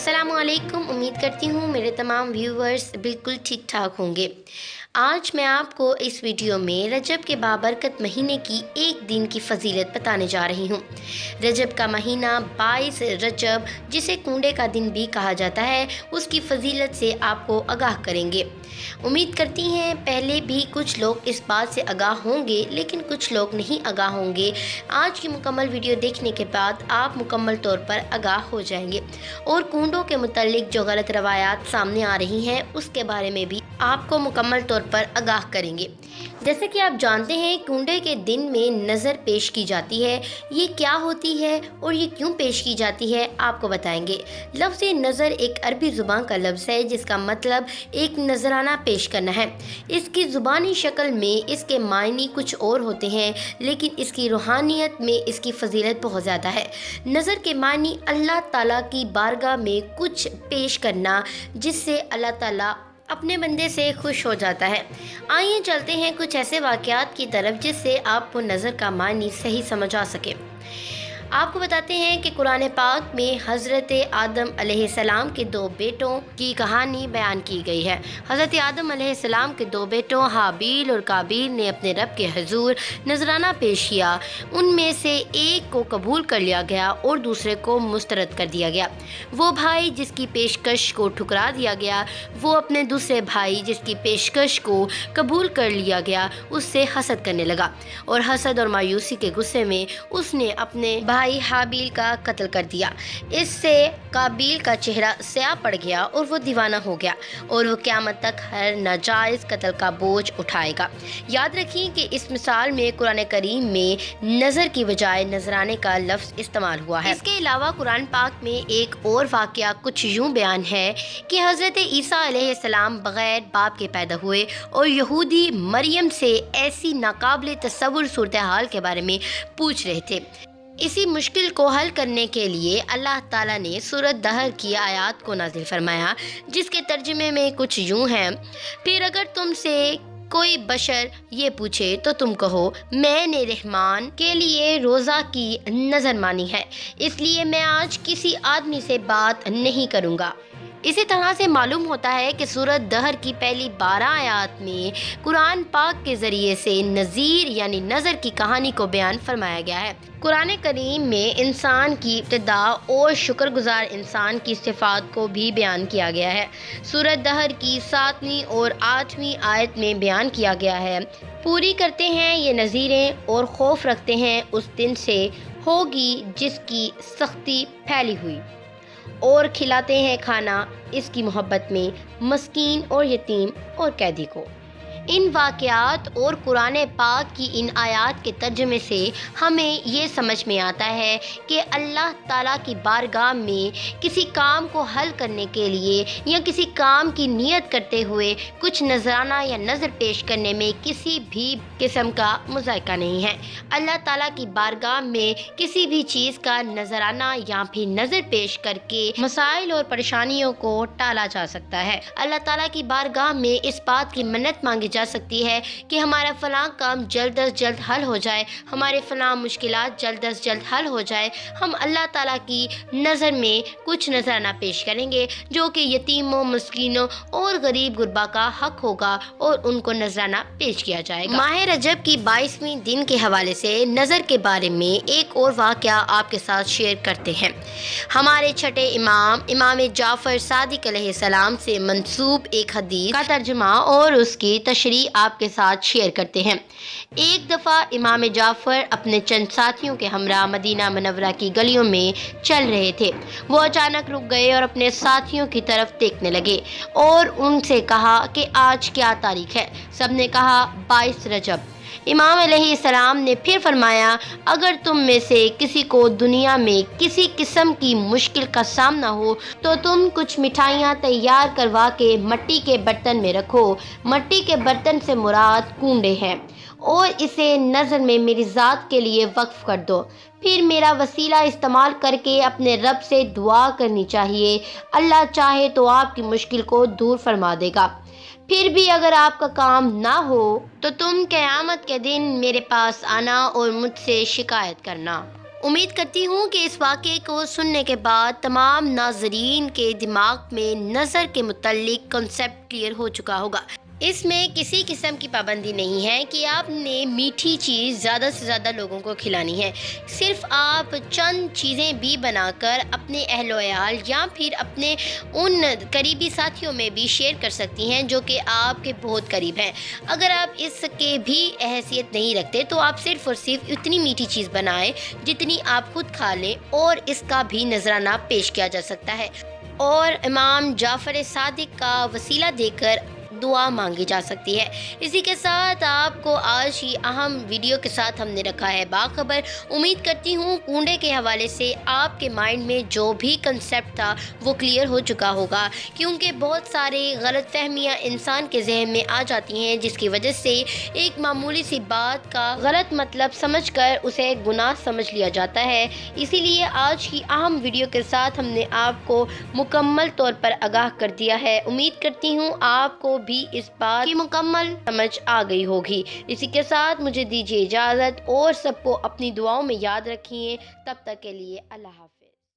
अस्सलाम वालेकुम। उम्मीद करती हूँ मेरे तमाम व्यूवर्स बिल्कुल ठीक ठाक होंगे। आज मैं आपको इस वीडियो में रजब के बाबरकत महीने की एक दिन की फ़जीलत बताने जा रही हूँ। रजब का महीना 22 रजब, जिसे कूंडे का दिन भी कहा जाता है, उसकी फ़जीलत से आपको आगाह करेंगे। उम्मीद करती हैं पहले भी कुछ लोग इस बात से आगाह होंगे, लेकिन कुछ लोग नहीं आगाह होंगे। आज की मुकम्मल वीडियो देखने के बाद आप मुकम्मल तौर पर आगाह हो जाएंगे और कूंडों के मुतालिक जो गलत रवायात सामने आ रही हैं उसके बारे में भी आपको मुकम्मल तौर पर आगाह करेंगे। जैसे कि आप जानते हैं, कूंडे के दिन में नज़र पेश की जाती है। ये क्या होती है और ये क्यों पेश की जाती है, आपको बताएंगे। लफ्ज़ नज़र एक अरबी ज़ुबान का लफ्ज़ है जिसका मतलब एक नजराना पेश करना है। इसकी ज़ुबानी शक्ल में इसके मायने कुछ और होते हैं, लेकिन इसकी रूहानियत में इसकी फ़जीलत बहुत ज़्यादा है। नज़र के मायने अल्लाह ताला की बारगाह में कुछ पेश करना, जिससे अल्लाह ताला अपने बंदे से खुश हो जाता है। आइए चलते हैं कुछ ऐसे वाक़यात की तरफ जिससे आपको नज़र का मानी सही समझ आ सके। आपको बताते हैं कि कुरान पाक में हज़रत आदम अलैहिस्सलाम के दो बेटों की कहानी बयान की गई है। हज़रत आदम अलैहिस्सलाम के दो बेटों हाबील और काबील ने अपने रब के हुज़ूर नजराना पेश किया। उनमें से एक को कबूल कर लिया गया और दूसरे को मुस्तरद कर दिया गया। वो भाई जिसकी पेशकश को ठुकरा दिया गया, वो अपने दूसरे भाई जिसकी पेशकश को कबूल कर लिया गया उससे हसद करने लगा, और हसद और मायूसी के गुस्से में उसने अपने भाई हाबील का कत्ल कर दिया। इससे काबील का चेहरा स्याह पड़ गया और वो दीवाना हो गया, और वो क़यामत तक हर नाजायज़ कत्ल का बोझ उठाएगा। याद रखिए कि इस मिसाल में कुरान करीम में नज़र की बजाय नजराने का लफ्ज़ इस्तेमाल हुआ है। इसके अलावा कुरान पाक में एक और वाक़या कुछ यूँ बयान है कि हज़रत ईसा अलैहिस्सलाम बग़ैर बाप के पैदा हुए और यहूदी मरियम से ऐसी नाकाबिल तसव्वुर सूरत हाल के बारे में पूछ रहे थे। इसी मुश्किल को हल करने के लिए अल्लाह ताला ने सूरत दहर की आयत को नाज़िल फरमाया, जिसके तर्जुमे में कुछ यूँ हैं। फिर अगर तुमसे कोई बशर ये पूछे तो तुम कहो, मैंने रहमान के लिए रोज़ा की नज़र मानी है, इसलिए मैं आज किसी आदमी से बात नहीं करूँगा। इसी तरह से मालूम होता है कि सूरत दहर की पहली 12 आयत में कुरान पाक के ज़रिए से नज़ीर यानी नज़र की कहानी को बयान फरमाया गया है। कुरान करीम में इंसान की इब्तिदा और शुक्रगुजार इंसान की सिफ़ात को भी बयान किया गया है। सूरत दहर की 7वीं और 8वीं आयत में बयान किया गया है, पूरी करते हैं ये नज़ीरें और खौफ रखते हैं उस दिन से होगी जिसकी सख्ती फैली हुई, और खिलाते हैं खाना इसकी मोहब्बत में मस्कीन और यतीम और कैदी को। इन वाक़यात और कुरान पाक की इन आयत के तर्जुमे से हमें ये समझ में आता है कि अल्लाह ताला की बारगाह में किसी काम को हल करने के लिए या किसी काम की नियत करते हुए कुछ नजराना या नज़र पेश करने में किसी भी किस्म का मुज़ायका नहीं है। अल्लाह ताला की बारगाह में किसी भी चीज़ का नजराना या फिर नज़र पेश करके मसाइल और परेशानियों को टाला जा सकता है। अल्लाह ताला की बारगाह में इस बात की मन्नत मांगी जा सकती है कि हमारा फ़लाँ काम जल्द अज जल्द हल हो जाए, हमारे फ़लाँ मुश्किलात जल्द अज जल्द हल हो जाए। हम अल्लाह ताला की नज़र में कुछ नजराना पेश करेंगे जो कि यतीमों, मस्कीनों और गरीब गुरबा का हक होगा, और उनको नजराना पेश किया जाएगा। माह रजब की 22वीं दिन के हवाले से नज़र के बारे में एक और वाक़या आपके साथ शेयर करते हैं। हमारे छठे इमाम जाफ़र सादिक अलैहिस्सलाम से मंसूब एक हदीस का तर्जुमा और उसकी तशरीह आपके साथ शेयर करते हैं। एक दफ़ा इमाम जाफ़र अपने चंद साथियों के हमरा मदीना मनव्वरा की गलियों में चल रहे थे। वो अचानक रुक गए और अपने साथियों की तरफ देखने लगे और उनसे कहा कि आज क्या तारीख है। सब ने कहा 22 रजब। इमाम अलैहिस्सलाम ने फिर फरमाया, अगर तुम में से किसी को दुनिया में किसी किस्म की मुश्किल का सामना हो तो तुम कुछ मिठाइयाँ तैयार करवा के मट्टी के बर्तन में रखो। मट्टी के बर्तन से मुराद कूंडे हैं, और इसे नज़र में मेरी ज़ात के लिए वक्फ कर दो। फिर मेरा वसीला इस्तेमाल करके अपने रब से दुआ करनी चाहिए। अल्लाह चाहे तो आपकी मुश्किल को दूर फरमा देगा। फिर भी अगर आपका काम ना हो तो तुम क़यामत के दिन मेरे पास आना और मुझसे शिकायत करना। امید کرتی ہوں کہ اس واقعے کو سننے کے بعد تمام ناظرین کے دماغ میں نظر کے متعلق کنسیپٹ کلیئر ہو چکا ہوگا۔ اس میں کسی قسم کی پابندی نہیں ہے کہ آپ نے میٹھی چیز زیادہ سے زیادہ لوگوں کو کھلانی ہے۔ صرف آپ چند چیزیں بھی بنا کر اپنے اہل و عیال یا پھر اپنے ان قریبی ساتھیوں میں بھی شیئر کر سکتی ہیں جو کہ آپ کے بہت قریب ہیں۔ اگر آپ اس کے بھی حیثیت نہیں رکھتے تو آپ صرف اور صرف اتنی میٹھی چیز بنائیں جتنی آپ خود کھا لیں، اور اس کا بھی نذرانہ پیش کیا جا سکتا ہے، اور امام جعفر صادق کا وسیلہ دے کر دعا مانگی جا سکتی ہے۔ اسی کے ساتھ آپ کو آج کی اہم ویڈیو کے ساتھ ہم نے رکھا ہے باخبر۔ امید کرتی ہوں کنڈے کے حوالے سے آپ کے مائنڈ میں جو بھی کنسیپٹ تھا وہ کلیئر ہو چکا ہوگا، کیونکہ بہت سارے غلط فہمیاں انسان کے ذہن میں آ جاتی ہیں جس کی وجہ سے ایک معمولی سی بات کا غلط مطلب سمجھ کر اسے گناہ سمجھ لیا جاتا ہے۔ اسی لیے آج کی اہم ویڈیو کے ساتھ ہم نے آپ کو مکمل طور پر آگاہ کر دیا ہے۔ امید کرتی ہوں آپ کو بھی اس بات کی مکمل سمجھ آ گئی ہوگی۔ اسی کے ساتھ مجھے دیجیے اجازت، اور سب کو اپنی دعاؤں میں یاد رکھیے۔ تب تک کے لیے اللہ حافظ۔